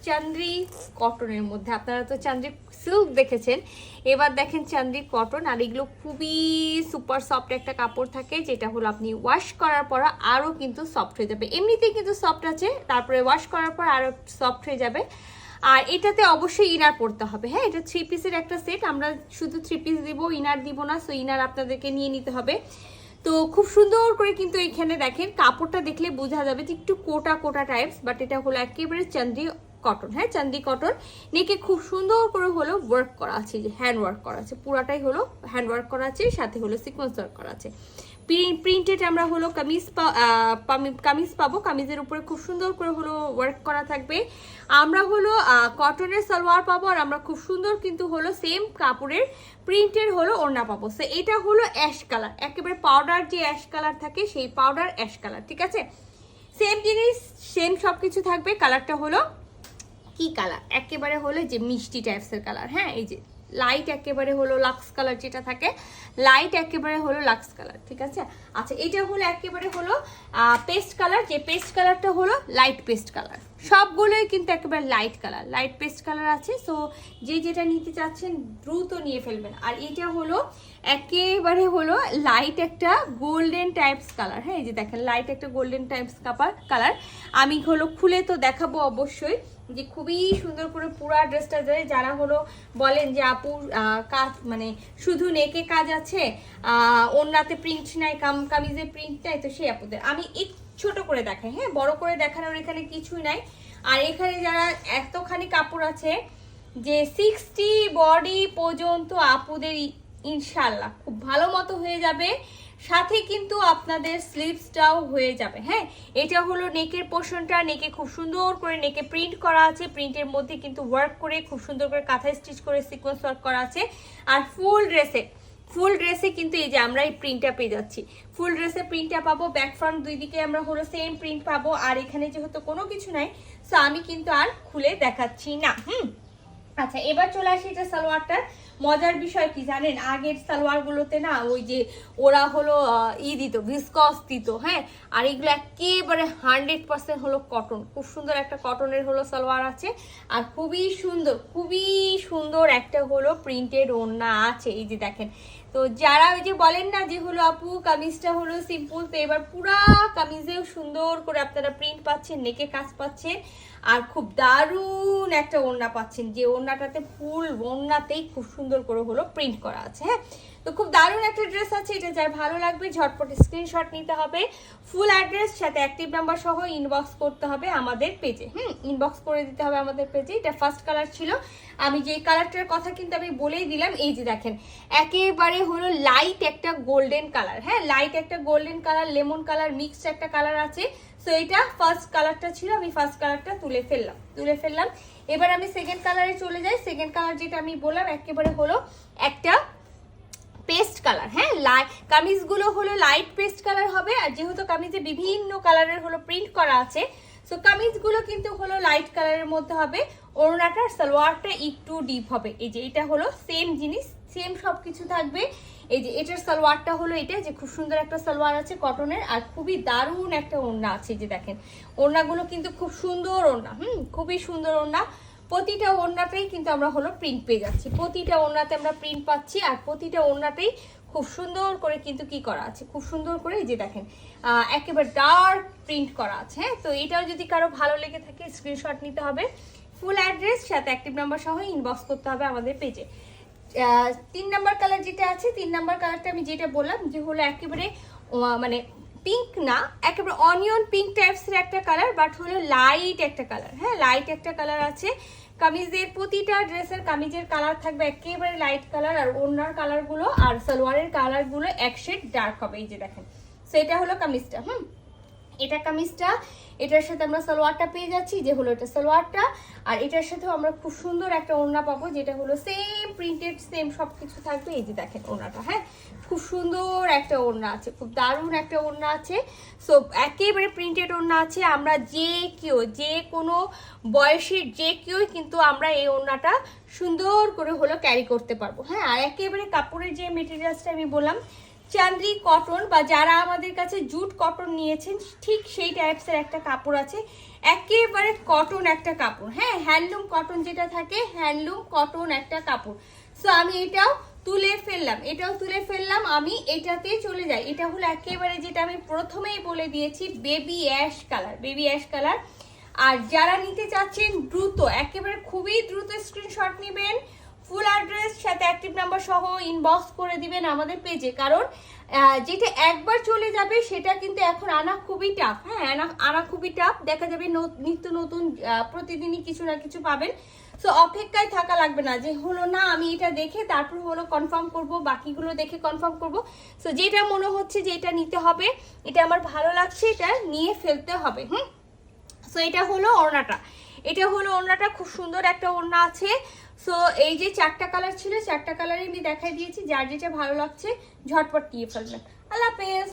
চান্দ্রি কটনের মধ্যে, আপনারা তো চান্দ্রি সিল্ক দেখেছেন, এবার দেখেন চান্দ্রি কটন। আর এগুলো খুবই সুপার সফট একটা কাপড় থাকে, যেটা হলো আপনি ওয়াশ করার পর আরও কিন্তু সফট হয়ে যাবে। এমনিতেই কিন্তু সফট আছে, তারপরে ওয়াশ করার পর আরও সফট হয়ে যাবে। আর এটাতে অবশ্যই ইনার পড়তে হবে। হ্যাঁ, এটা 3 পিসের একটা সেট, আমরা শুধু 3 পিস দিব, ইনার দিব না। সো ইনার আপনাদেরকে নিয়ে নিতে হবে। তো খুব সুন্দর করে কিন্তু এখানে দেখেন কাপড়টা দেখলে বোঝা যাবে যে একটু কোটা কোটা টাইপস, বাট এটা হলো একেবারে চান্দ্রি কটন। হ্যাঁ, চান্দি কটন। নেকে খুব সুন্দর করে হলো ওয়ার্ক করা আছে, যে হ্যান্ড ওয়ার্ক করা আছে, পুরাটাই হলো হ্যান্ড ওয়ার্ক করা আছে, সাথে হলো সিকোয়েন্স ওয়ার্ক করা আছে। প্রিন্টেড আমরা হলো কামিজ পাবো, কামিজের উপরে খুব সুন্দর করে হলো ওয়ার্ক করা থাকবে। আমরা হলো কটনের সালোয়ার পাবো, আর আমরা খুব সুন্দর কিন্তু হলো সেম কাপড়ের প্রিন্টের হলো ওড়না পাবো। সো এটা হলো অ্যাশ কালার, একেবারে পাউডার যে অ্যাশ কালার থাকে সেই পাউডার অ্যাশ কালার। ঠিক আছে, সেম জিনিস সেম সব কিছু থাকবে। কালারটা হলো কি কালার, একেবারে হলো যে মিষ্টি টাইপসের কালার। হ্যাঁ, এই যে লাইট একেবারে হলো লাক্স কালার, যেটা থাকে লাইট একেবারে হলো লাক্স কালার। ঠিক আছে, আচ্ছা এটা হলো একেবারে হলো পেস্ট কালার, যে পেস্ট কালারটা হলো লাইট পেস্ট কালার। সবগুলোই কিন্তু একেবারে light colour, light pastel colour আছে। সো যে যেটা নিতে চাচ্ছেন দ্রুত নিয়ে ফেলবেন। আর এটা হলো একেবারে হলো লাইট একটা গোল্ডেন টাইপস কালার। হ্যাঁ, এই যে দেখেন লাইট একটা গোল্ডেন টাইপস কালার। আমি হলো খুলে তো দেখাবো অবশ্যই, যে খুবই সুন্দর করে পুরো ড্রেসটা যায়। যারা হলো বলেন যে আপু কাজ মানে শুধু নেকে কাজ আছে, ওন্নাতে প্রিন্ট নাই, কামিজে প্রিন্ট নাই, তো সেই আপুদের আমি একটু ছোট করে দেখাই। হ্যাঁ, বড় করে দেখানোর এখানে কিছুই নাই। আর এখানে যারা এতখানি কাপড় আছে যে 60 বডি পর্যন্ত আপুদের ইনশাল্লাহ খুব ভালো মতো হয়ে যাবে, সাথে কিন্তু আপনাদের স্লিভসটাও হয়ে যাবে। হ্যাঁ, এটা হলো নেকের পোর্শনটা, নেকে খুব সুন্দর করে নেকে প্রিন্ট করা আছে, প্রিন্টের মধ্যে কিন্তু ওয়ার্ক করে খুব সুন্দর করে কাঁথা স্টিচ করে সিকোয়েন্স ওয়ার্ক করা আছে। আর ফুল ড্রেসে কিন্তু এই যে আমরা এই প্রিন্টটা পেয়ে যাচ্ছি, ফুল ড্রেসে প্রিন্টটা পাবো, ব্যাক ফ্রন্ট দুই দিকে আমরা হলো সেম প্রিন্ট পাবো। আর এখানে যেহেতু কোনো কিছু নাই, সো আমি কিন্তু আর খুলে দেখাচ্ছি না। আচ্ছা, এবার চলে আসি এটা সালোয়ারটার। মজার বিষয় কি জানেন, আগের সালোয়ার গুলোতে না ওই যে ওরা হলো দিত, ভিসকস দিত। হ্যাঁ, আর এগুলো একেবারে 100% হলো কটন, খুব সুন্দর একটা কটনের হলো সালোয়ার আছে। আর খুবই সুন্দর একটা হলো প্রিন্টেড ওড়না আছে। এই যে দেখেন, তো যারা ওই যে বলেন না যে হলো আপু কামিজটা হলো সিম্পল, তো এবার পুরা কামিজেও সুন্দর করে আপনারা প্রিন্ট পাচ্ছেন, নেকে কাজ পাচ্ছেন, আর খুব দারুণ একটা ওড়না পাচ্ছেন, যে ওড়নাটাতে ফুল ওড়নাতেই খুব সুন্দর করে হলো প্রিন্ট করা আছে। হ্যাঁ, তো খুব দারুণ একটা ড্রেস আছে, এটা যার ভালো লাগবে ঝটপট স্ক্রিনশট নিতে হবে, ফুল অ্যাড্রেস সাথে অ্যাক্টিভ নাম্বার সহ ইনবক্স করতে হবে আমাদের পেজে। ইনবক্স করে দিতে হবে আমাদের পেজে। এটা ফার্স্ট কালার ছিল, আমি যে কালারটার কথা কিন্তু আমি বলেই দিলাম। এই যে দেখেন একেবারে হলো লাইট একটা গোল্ডেন কালার। হ্যাঁ, লাইট একটা golden colour, lemon colour mixed একটা কালার আছে। সো এটা ফার্স্ট কালারটা ছিল, আমি ফার্স্ট কালারটা তুলে ফেললাম। এবার আমি সেকেন্ড কালারে চলে যাই। সেকেন্ড কালার যেটা আমি বললাম একেবারে হলো একটা পেস্ট কালার। হ্যাঁ, কামিজগুলো হলো লাইট পেস্ট কালার হবে, আর যেহেতু কামিজে বিভিন্ন কালারের হলো প্রিন্ট করা আছে, সো কামিজগুলো কিন্তু হলো লাইট কালারের মধ্যে হবে। ওড়নাটার সালোয়ারটা একটু ডিপ হবে। এই যে এটা হলো সেম জিনিস, সেম সবকিছু থাকবে। এই যে এটার সালোয়ারটা হলো এটা, যে খুব সুন্দর একটা সালোয়ার আছে কটনের, আর খুবই দারুণ একটা ওড়না আছে। যে দেখেন ওড়নাগুলো কিন্তু খুব সুন্দর ওড়না, খুবই সুন্দর ওড়না। প্রতিটা ওড়নাতেই কিন্তু আমরা হলো প্রিন্ট পেয়ে যাচ্ছি, প্রতিটা ওড়নাতে আমরা প্রিন্ট পাচ্ছি, আর প্রতিটা ওড়নাতেই খুব সুন্দর করে কিন্তু কি করা আছে, খুব সুন্দর করে এই যে দেখেন একেবারে ডার্ক প্রিন্ট করা আছে। হ্যাঁ, তো এটাও যদি কারো ভালো লেগে থাকে স্ক্রিনশট নিতে হবে, ফুল অ্যাড্রেস সাথে অ্যাক্টিভ নাম্বার সহ ইনবক্স করতে হবে আমাদের পেজে। 3 নাম্বার কালার যেটা আছে, 3 নাম্বার কালারটা আমি যেটা বললাম যে হলো একেবারে মানে পিঙ্ক না, একেবারে অনিয়ন পিঙ্ক টাইপসের একটা কালার, বাট হলো লাইট একটা কালার। হ্যাঁ, লাইট একটা কালার আছে। কামিজের প্রতিটা ড্রেসের কামিজের কালার থাকবে একেবারে লাইট কালার, আর ওড়নার কালারগুলো আর সালোয়ারের কালারগুলো এক শেড ডার্ক হবে। এই যে দেখেন, সো এটা হলো কামিজটা। এটা কামিজটা, এটার সাথে আমরা সালোয়ারটা পেয়ে যাচ্ছি, যে হলো এটা সালোয়ারটা। আর এটার সাথেও আমরা খুব সুন্দর একটা ওড়না পাবো, যেটা হলো সেম প্রিন্টেড, সেম সবকিছু থাকবে। এই যে দেখেন ওড়নাটা, হ্যাঁ খুব সুন্দর একটা ওড়না আছে, খুব দারুণ একটা ওড়না আছে। সো একেবারে প্রিন্টেড ওড়না আছে। আমরা যে কোনো বয়সের যে কেউই কিন্তু আমরা এই ওড়নাটা সুন্দর করে হলো ক্যারি করতে পারবো। হ্যাঁ, আর একেবারে কাপড়ের যে মেটেরিয়ালসটা আমি বললাম চান্দ্রি কটন বা যারা আমাদের কাছে জুট কটন নিয়েছেন ঠিক সেই টাইপসের একটা কাপড় আছে, একেবারে কটন একটা কাপড়, হ্যাঁ হ্যান্ডলুম কটন যেটা থাকে, হ্যান্ডলুম কটন একটা কাপড়। সো আমি এটাও তুলে ফেললাম, আমি এটাতে চলে যাই। এটা হলো একেবারে যেটা আমি প্রথমেই বলে দিয়েছি, বেবি অ্যাশ কালার। আর যারা নিতে চাচ্ছেন দ্রুত, একেবারে খুবই দ্রুত স্ক্রিনশট নেবেন, ফুল অ্যাড্রেস সাথে অ্যাক্টিভ নাম্বার সহ ইনবক্স করে দিবেন আমাদের পেজে। কারণ যেটা একবার চলে যাবে সেটা কিন্তু এখন আনা খুবই টাফ, হ্যাঁ আনা খুবই টাফ। দেখা যাবে নিত্য নতুন প্রতিদিনই কিছু না কিছু পাবেন। সো অপেক্ষায় থাকা লাগবে না যে হলো না আমি এটা দেখে তারপর হলো কনফার্ম করব, বাকিগুলো দেখে কনফার্ম করব। সো যেটা মনে হচ্ছে যে এটা নিতে হবে, এটা আমার ভালো লাগছে, এটা নিয়ে ফেলতে হবে। সো এটা হলো ওড়নাটা, খুব সুন্দর একটা ওড়না আছে। সো এই যে 4টা কালার ছিল, 4টা কালারই আমি দেখাই দিয়েছি, যার যেটা ভালো লাগছে ঝটপট নিয়ে ফেলবেন। আল্লাহ হাফেজ।